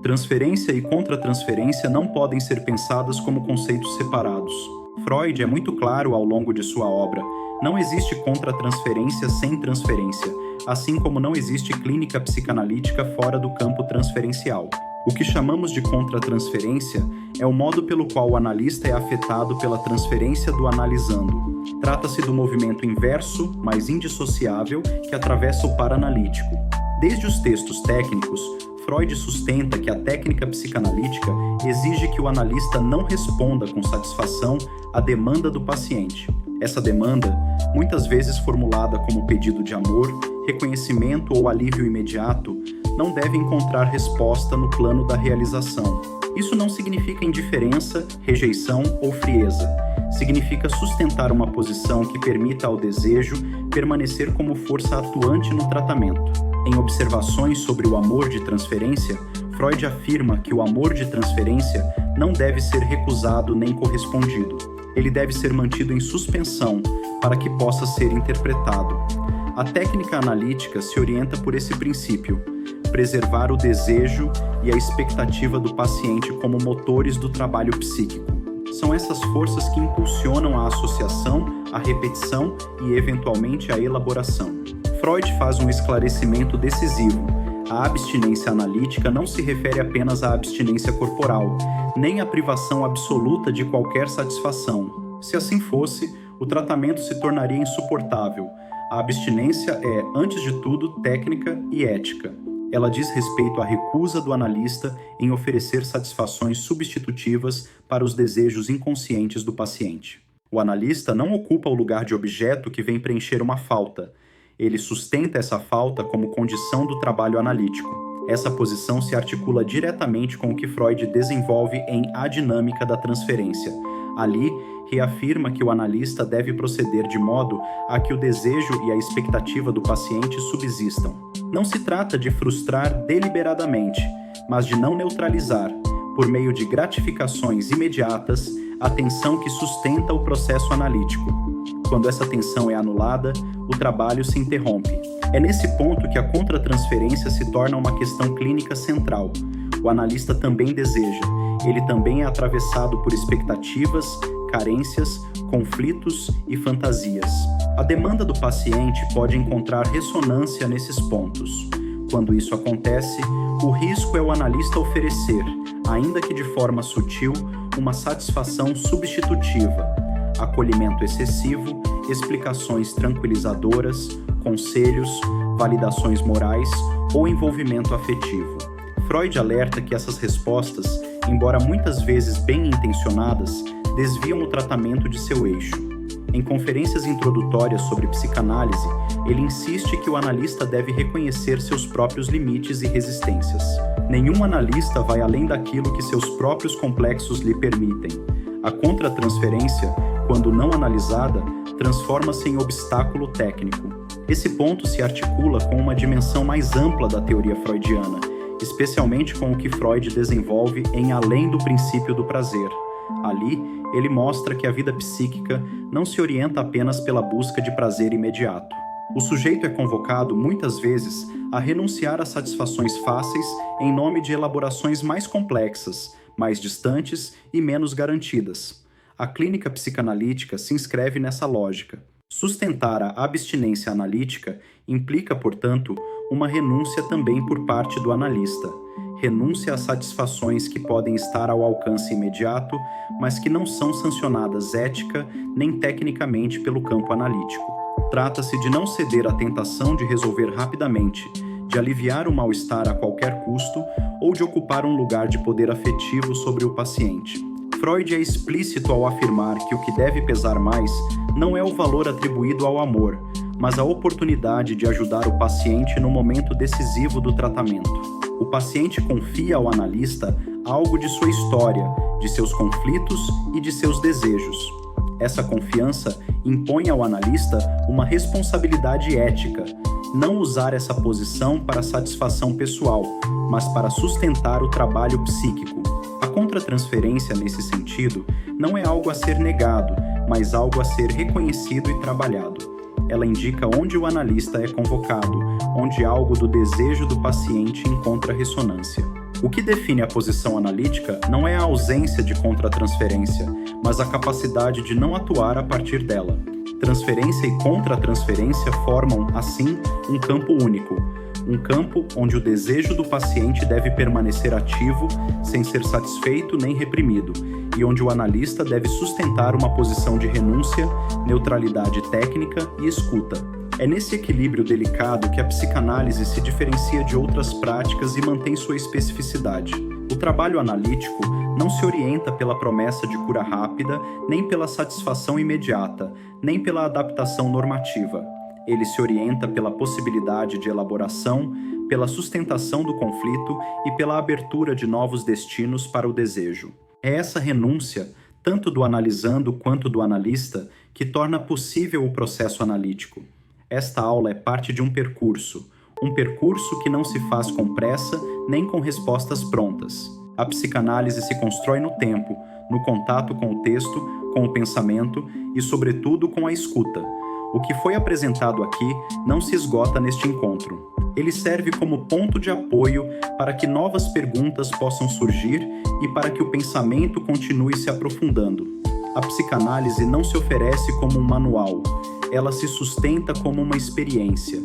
Transferência e contratransferência não podem ser pensadas como conceitos separados. Freud é muito claro ao longo de sua obra. Não existe contratransferência sem transferência, assim como não existe clínica psicanalítica fora do campo transferencial. O que chamamos de contratransferência é o modo pelo qual o analista é afetado pela transferência do analisando. Trata-se do movimento inverso, mas indissociável, que atravessa o paranalítico. Desde os textos técnicos, Freud sustenta que a técnica psicanalítica exige que o analista não responda com satisfação à demanda do paciente. Essa demanda, muitas vezes formulada como pedido de amor, reconhecimento ou alívio imediato, não deve encontrar resposta no plano da realização. Isso não significa indiferença, rejeição ou frieza. Significa sustentar uma posição que permita ao desejo permanecer como força atuante no tratamento. Em Observações sobre o amor de transferência, Freud afirma que o amor de transferência não deve ser recusado nem correspondido. Ele deve ser mantido em suspensão para que possa ser interpretado. A técnica analítica se orienta por esse princípio: preservar o desejo e a expectativa do paciente como motores do trabalho psíquico. São essas forças que impulsionam a associação, a repetição e, eventualmente, a elaboração. Freud faz um esclarecimento decisivo. A abstinência analítica não se refere apenas à abstinência corporal, nem à privação absoluta de qualquer satisfação. Se assim fosse, o tratamento se tornaria insuportável. A abstinência é, antes de tudo, técnica e ética. Ela diz respeito à recusa do analista em oferecer satisfações substitutivas para os desejos inconscientes do paciente. O analista não ocupa o lugar de objeto que vem preencher uma falta. Ele sustenta essa falta como condição do trabalho analítico. Essa posição se articula diretamente com o que Freud desenvolve em A Dinâmica da Transferência. Ali, reafirma que o analista deve proceder de modo a que o desejo e a expectativa do paciente subsistam. Não se trata de frustrar deliberadamente, mas de não neutralizar, por meio de gratificações imediatas, a tensão que sustenta o processo analítico. Quando essa tensão é anulada, o trabalho se interrompe. É nesse ponto que a contratransferência se torna uma questão clínica central. O analista também deseja. Ele também é atravessado por expectativas, carências, conflitos e fantasias. A demanda do paciente pode encontrar ressonância nesses pontos. Quando isso acontece, o risco é o analista oferecer, ainda que de forma sutil, uma satisfação substitutiva, acolhimento excessivo, explicações tranquilizadoras, conselhos, validações morais ou envolvimento afetivo. Freud alerta que essas respostas, embora muitas vezes bem intencionadas, desviam o tratamento de seu eixo. Em conferências introdutórias sobre psicanálise, ele insiste que o analista deve reconhecer seus próprios limites e resistências. Nenhum analista vai além daquilo que seus próprios complexos lhe permitem. A contratransferência, quando não analisada, transforma-se em obstáculo técnico. Esse ponto se articula com uma dimensão mais ampla da teoria freudiana, especialmente com o que Freud desenvolve em Além do Princípio do Prazer. Ali, ele mostra que a vida psíquica não se orienta apenas pela busca de prazer imediato. O sujeito é convocado, muitas vezes, a renunciar a satisfações fáceis em nome de elaborações mais complexas, mais distantes e menos garantidas. A clínica psicanalítica se inscreve nessa lógica. Sustentar a abstinência analítica implica, portanto, uma renúncia também por parte do analista. Renúncia a satisfações que podem estar ao alcance imediato, mas que não são sancionadas ética nem tecnicamente pelo campo analítico. Trata-se de não ceder à tentação de resolver rapidamente, de aliviar o mal-estar a qualquer custo ou de ocupar um lugar de poder afetivo sobre o paciente. Freud é explícito ao afirmar que o que deve pesar mais não é o valor atribuído ao amor, mas a oportunidade de ajudar o paciente no momento decisivo do tratamento. O paciente confia ao analista algo de sua história, de seus conflitos e de seus desejos. Essa confiança impõe ao analista uma responsabilidade ética, não usar essa posição para satisfação pessoal, mas para sustentar o trabalho psíquico. A contratransferência, nesse sentido, não é algo a ser negado, mas algo a ser reconhecido e trabalhado. Ela indica onde o analista é convocado, onde algo do desejo do paciente encontra ressonância. O que define a posição analítica não é a ausência de contratransferência, mas a capacidade de não atuar a partir dela. Transferência e contratransferência formam, assim, um campo único. Um campo onde o desejo do paciente deve permanecer ativo, sem ser satisfeito nem reprimido, e onde o analista deve sustentar uma posição de renúncia, neutralidade técnica e escuta. É nesse equilíbrio delicado que a psicanálise se diferencia de outras práticas e mantém sua especificidade. O trabalho analítico não se orienta pela promessa de cura rápida, nem pela satisfação imediata, nem pela adaptação normativa. Ele se orienta pela possibilidade de elaboração, pela sustentação do conflito e pela abertura de novos destinos para o desejo. É essa renúncia, tanto do analisando quanto do analista, que torna possível o processo analítico. Esta aula é parte de um percurso que não se faz com pressa nem com respostas prontas. A psicanálise se constrói no tempo, no contato com o texto, com o pensamento e, sobretudo, com a escuta. O que foi apresentado aqui não se esgota neste encontro. Ele serve como ponto de apoio para que novas perguntas possam surgir e para que o pensamento continue se aprofundando. A psicanálise não se oferece como um manual, ela se sustenta como uma experiência.